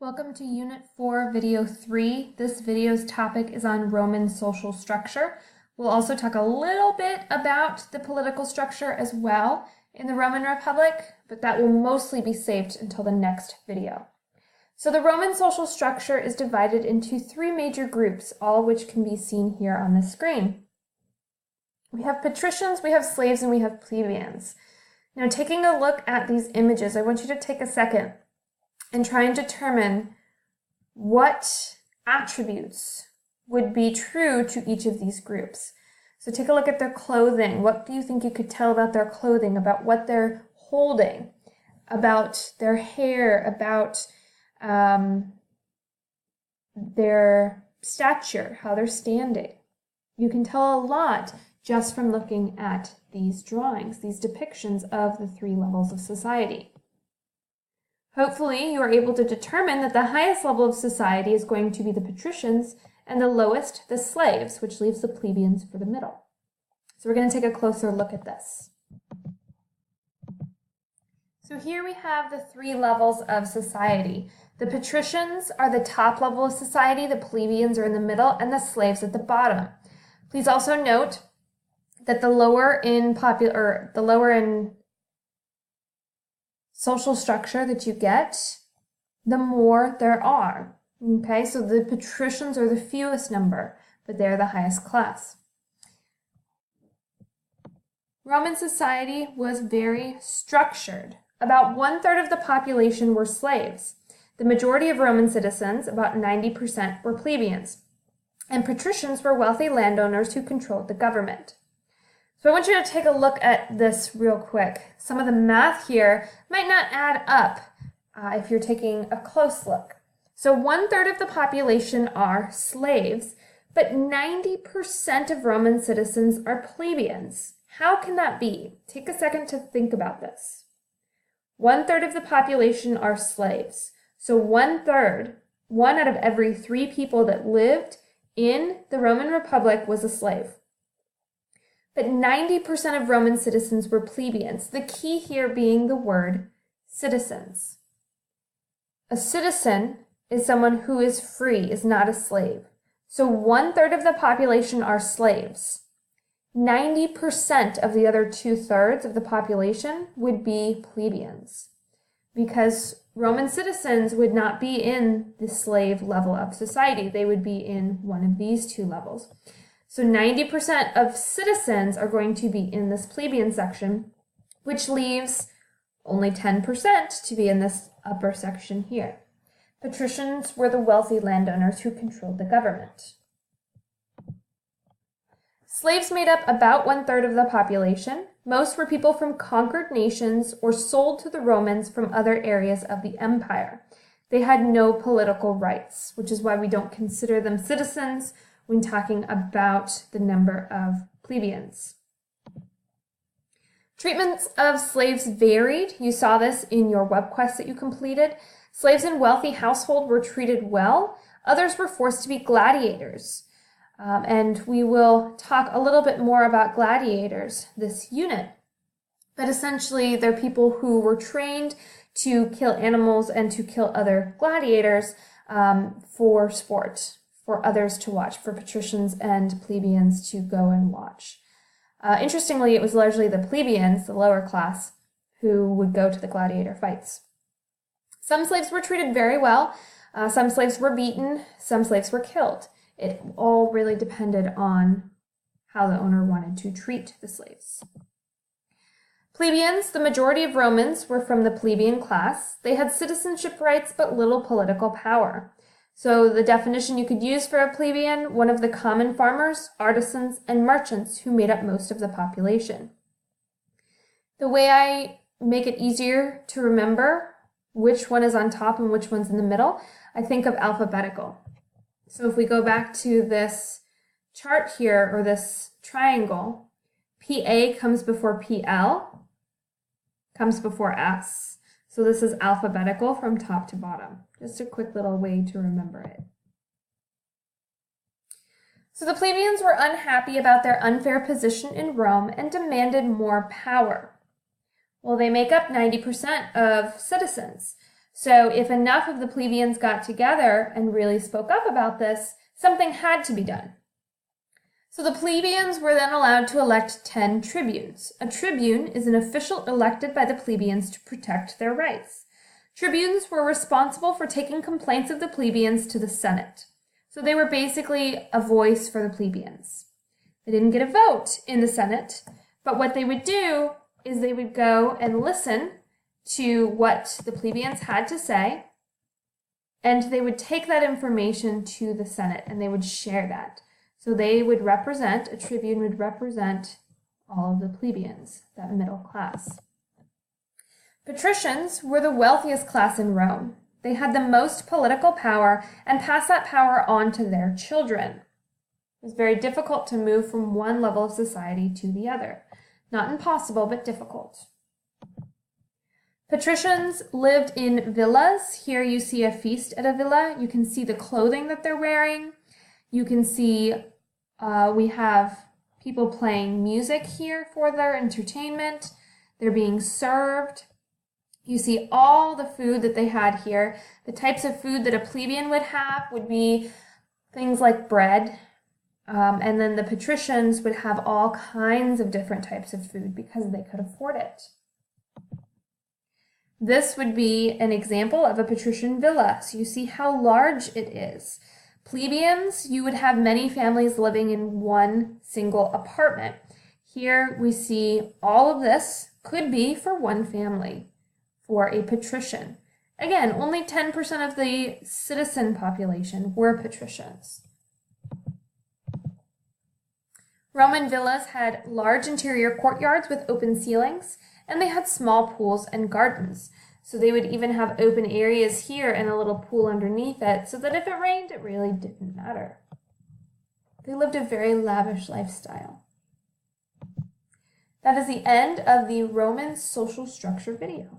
Welcome to Unit 4, Video 3. This video's topic is on Roman social structure. We'll also talk a little bit about the political structure as well in the Roman Republic, but that will mostly be saved until the next video. So the Roman social structure is divided into three major groups, all of which can be seen here on the screen. We have patricians, we have slaves, and we have plebeians. Now, taking a look at these images, I want you to take a second and try and determine what attributes would be true to each of these groups. So take a look at their clothing. What do you think you could tell about their clothing, about what they're holding, about their hair, about their stature, how they're standing? You can tell a lot just from looking at these drawings, these depictions of the three levels of society. Hopefully, you are able to determine that the highest level of society is going to be the patricians and the lowest, the slaves, which leaves the plebeians for the middle. So we're going to take a closer look at this. So here we have the three levels of society. The patricians are the top level of society, the plebeians are in the middle, and the slaves at the bottom. Please also note that the lower in social structure that you get, the more there are. Okay, so the patricians are the fewest number, but they're the highest class. Roman society was very structured. About 1/3 of the population were slaves. The majority of Roman citizens, about 90%, were plebeians, and patricians were wealthy landowners who controlled the government. So I want you to take a look at this real quick. Some of the math here might not add up if you're taking a close look. So 1/3 of the population are slaves, but 90% of Roman citizens are plebeians. How can that be? Take a second to think about this. 1/3 of the population are slaves. So 1/3, 1 out of every 3 people that lived in the Roman Republic was a slave. But 90% of Roman citizens were plebeians, the key here being the word citizens. A citizen is someone who is free, is not a slave. So 1/3 of the population are slaves. 90% of the other 2/3 of the population would be plebeians, because Roman citizens would not be in the slave level of society. They would be in one of these two levels. So 90% of citizens are going to be in this plebeian section, which leaves only 10% to be in this upper section here. Patricians were the wealthy landowners who controlled the government. Slaves made up about 1/3 of the population. Most were people from conquered nations or sold to the Romans from other areas of the empire. They had no political rights, which is why we don't consider them citizens when talking about the number of plebeians. Treatments of slaves varied. You saw this in your web quest that you completed. Slaves in wealthy households were treated well. Others were forced to be gladiators. And we will talk a little bit more about gladiators this unit. But essentially, they're people who were trained to kill animals and to kill other gladiators for sport, for others to watch, for patricians and plebeians to go and watch. Interestingly, it was largely the plebeians, the lower class, who would go to the gladiator fights. Some slaves were treated very well. Some slaves were beaten. Some slaves were killed. It all really depended on how the owner wanted to treat the slaves. Plebeians, the majority of Romans were from the plebeian class. They had citizenship rights but little political power. So the definition you could use for a plebeian, one of the common farmers, artisans, and merchants who made up most of the population. The way I make it easier to remember which one is on top and which one's in the middle, I think of alphabetical. So if we go back to this chart here, or this triangle, PA comes before PL, comes before S. So this is alphabetical from top to bottom. Just a quick little way to remember it. So the plebeians were unhappy about their unfair position in Rome and demanded more power. Well, they make up 90% of citizens. So if enough of the plebeians got together and really spoke up about this, something had to be done. So the plebeians were then allowed to elect 10 tribunes. A tribune is an official elected by the plebeians to protect their rights. Tribunes were responsible for taking complaints of the plebeians to the Senate. So they were basically a voice for the plebeians. They didn't get a vote in the Senate, but what they would do is they would go and listen to what the plebeians had to say, and they would take that information to the Senate and they would share that. So they would represent, a tribune would represent all of the plebeians, that middle class. Patricians were the wealthiest class in Rome. They had the most political power and passed that power on to their children. It was very difficult to move from one level of society to the other. Not impossible, but difficult. Patricians lived in villas. Here you see a feast at a villa. You can see the clothing that they're wearing. You can see we have people playing music here for their entertainment. They're being served. You see all the food that they had here. The types of food that a plebeian would have would be things like bread. And then the patricians would have all kinds of different types of food because they could afford it. This would be an example of a patrician villa. So you see how large it is. Plebeians, you would have many families living in one single apartment. Here we see all of this could be for one family, for a patrician. Again, only 10% of the citizen population were patricians. Roman villas had large interior courtyards with open ceilings, and they had small pools and gardens. So they would even have open areas here and a little pool underneath it, so that if it rained, it really didn't matter. They lived a very lavish lifestyle. That is the end of the Roman social structure video.